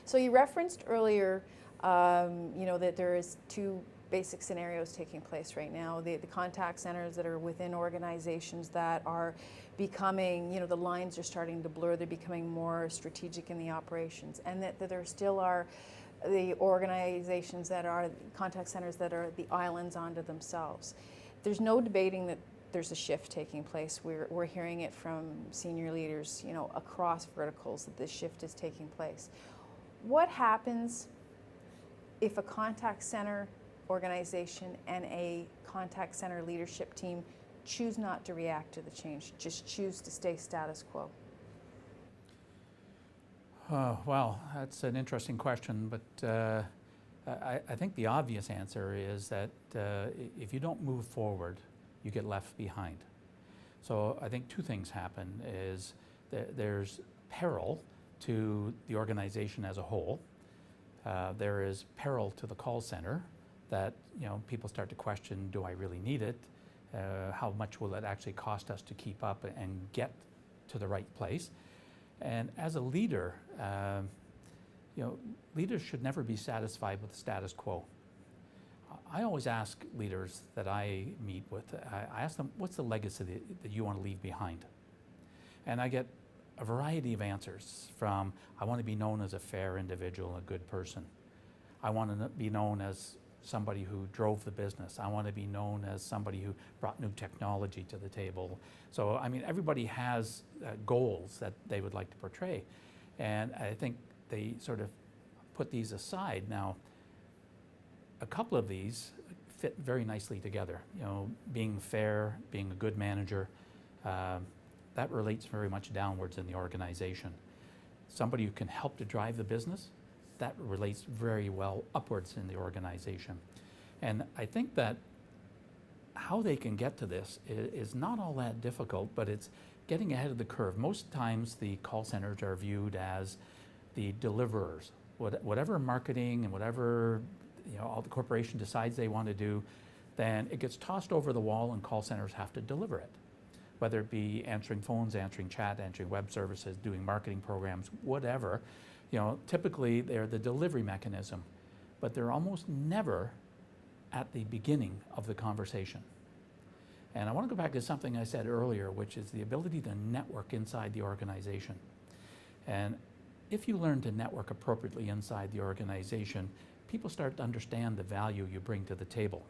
So you referenced earlier, that there is two basic scenarios taking place right now. The contact centers that are within organizations that are becoming, the lines are starting to blur, they're becoming more strategic in the operations, and that there still are the organizations that are contact centers that are the islands unto themselves. There's no debating that there's a shift taking place. We're hearing it from senior leaders, across verticals, that this shift is taking place. What happens if a contact center organization and a contact center leadership team choose not to react to the change, just choose to stay status quo? Well, that's an interesting question, but I think the obvious answer is that if you don't move forward, you get left behind. So I think two things happen is there's peril to the organization as a whole. There is peril to the call center that people start to question, do I really need it? How much will it actually cost us to keep up and get to the right place? And as a leader, leaders should never be satisfied with the status quo. I always ask leaders that I meet with, I ask them, what's the legacy that you want to leave behind? And I get a variety of answers from, I want to be known as a fair individual, a good person. I want to be known as somebody who drove the business. I want to be known as somebody who brought new technology to the table. So, everybody has goals that they would like to portray. And I think they sort of put these aside. Now, a couple of these fit very nicely together. Being fair, being a good manager, that relates very much downwards in the organization. Somebody who can help to drive the business, that relates very well upwards in the organization. And I think that how they can get to this is not all that difficult, but it's getting ahead of the curve. Most times the call centers are viewed as the deliverers. Whatever marketing and whatever all the corporation decides they want to do, then it gets tossed over the wall and call centers have to deliver it. Whether it be answering phones, answering chat, answering web services, doing marketing programs, whatever. Typically they're the delivery mechanism, but they're almost never at the beginning of the conversation. And I want to go back to something I said earlier, which is the ability to network inside the organization. And if you learn to network appropriately inside the organization, people start to understand the value you bring to the table.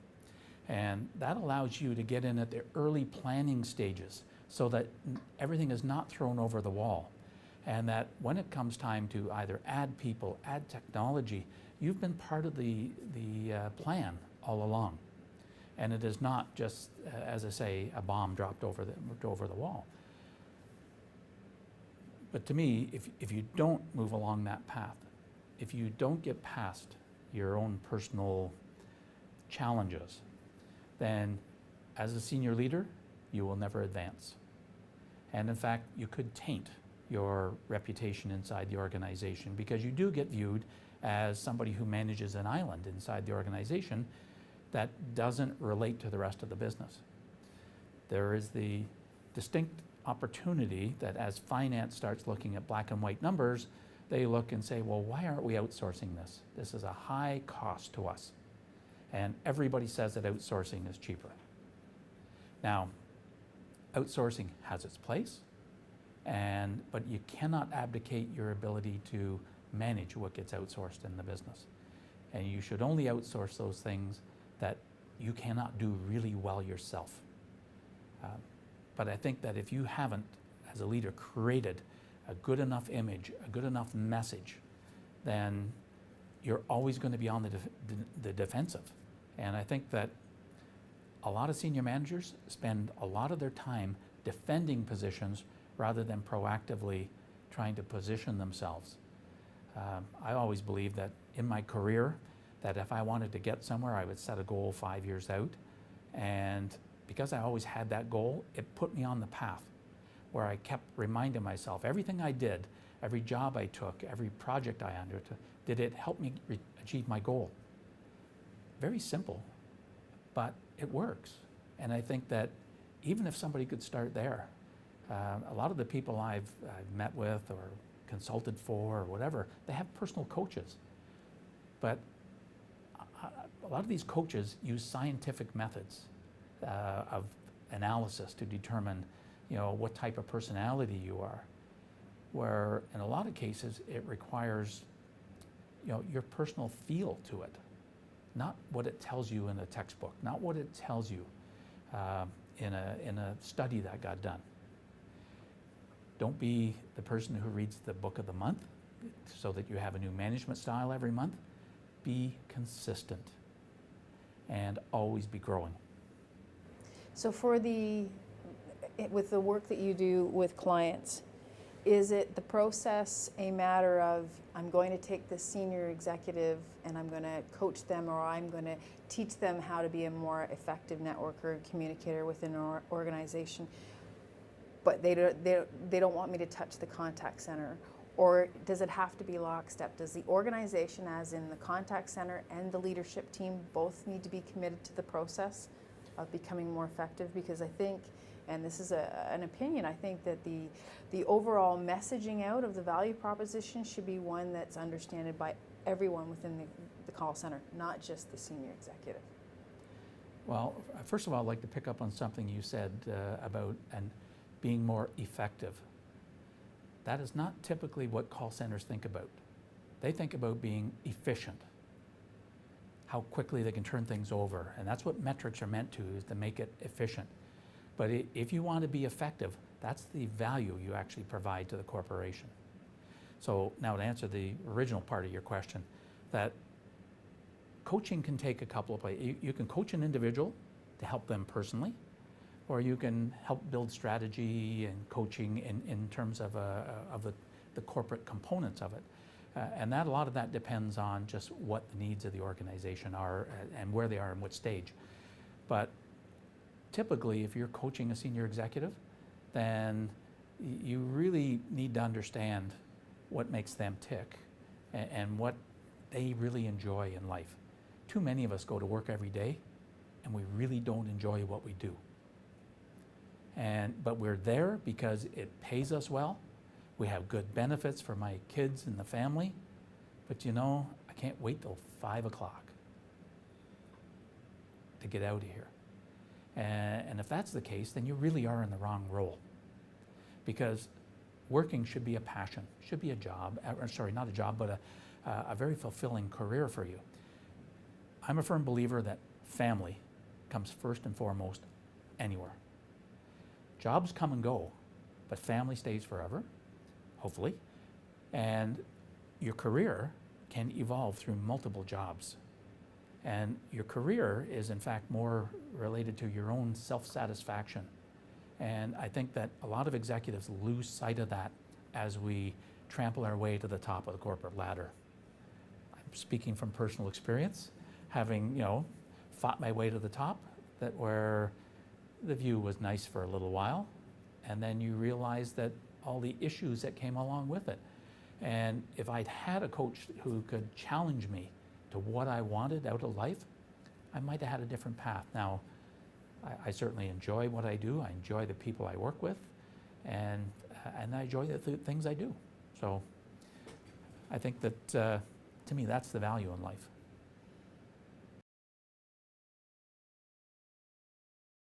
And that allows you to get in at the early planning stages so that everything is not thrown over the wall. And that when it comes time to either add people, add technology, you've been part of the plan all along. And it is not just, as I say, a bomb dropped over the wall. But to me, if you don't move along that path, if you don't get past your own personal challenges, then as a senior leader, you will never advance. And in fact, you could taint your reputation inside the organization because you do get viewed as somebody who manages an island inside the organization that doesn't relate to the rest of the business. There is the distinct opportunity that as finance starts looking at black and white numbers, they look and say, well, why aren't we outsourcing this? This is a high cost to us. And everybody says that outsourcing is cheaper. Now, outsourcing has its place, but you cannot abdicate your ability to manage what gets outsourced in the business. And you should only outsource those things that you cannot do really well yourself. But I think that if you haven't, as a leader, created a good enough image, a good enough message, then you're always going to be on the defensive. And I think that a lot of senior managers spend a lot of their time defending positions rather than proactively trying to position themselves. I always believed that in my career, that if I wanted to get somewhere, I would set a goal 5 years out. And because I always had that goal, it put me on the path where I kept reminding myself, everything I did, every job I took, every project I undertook, did it help me achieve my goal? Very simple, but it works. And I think that even if somebody could start there, a lot of the people I've met with or consulted for or whatever, they have personal coaches. But a lot of these coaches use scientific methods of analysis to determine, what type of personality you are, where in a lot of cases it requires, your personal feel to it, not what it tells you in a textbook, not what it tells you in a study that got done. Don't be the person who reads the book of the month so that you have a new management style every month. Be consistent and always be growing. So with the work that you do with clients, is it the process a matter of, I'm going to take this senior executive and I'm going to coach them, or I'm going to teach them how to be a more effective networker and communicator within an organization, but they don't want me to touch the contact center? Or does it have to be lockstep? Does the organization, as in the contact center and the leadership team, both need to be committed to the process of becoming more effective? Because I think, and this is an opinion, I think that the overall messaging out of the value proposition should be one that's understood by everyone within the call center, not just the senior executive. Well, first of all, I'd like to pick up on something you said about being more effective. That is not typically what call centers think about. They think about being efficient, how quickly they can turn things over, and that's what metrics are meant to, is to make it efficient. But if you want to be effective, that's the value you actually provide to the corporation. So now to answer the original part of your question, that coaching can take a couple of ways. You can coach an individual to help them personally, or you can help build strategy and coaching in terms of the corporate components of it. And a lot of that depends on just what the needs of the organization are and where they are and what stage. But typically, if you're coaching a senior executive, then you really need to understand what makes them tick and what they really enjoy in life. Too many of us go to work every day and we really don't enjoy what we do. But we're there because it pays us well. We have good benefits for my kids and the family. But I can't wait till 5 o'clock to get out of here. And if that's the case, then you really are in the wrong role. Because working should be a passion, should be a job, not a job, but a very fulfilling career for you. I'm a firm believer that family comes first and foremost anywhere. Jobs come and go, but family stays forever, hopefully. And your career can evolve through multiple jobs. And your career is, in fact, more related to your own self-satisfaction. And I think that a lot of executives lose sight of that as we trample our way to the top of the corporate ladder. I'm speaking from personal experience, having, fought my way to the top, that where the view was nice for a little while, and then you realize that all the issues that came along with it. And if I'd had a coach who could challenge me to what I wanted out of life, I might have had a different path. Now, I certainly enjoy what I do. I enjoy the people I work with, and I enjoy the things I do. So I think that, to me, that's the value in life.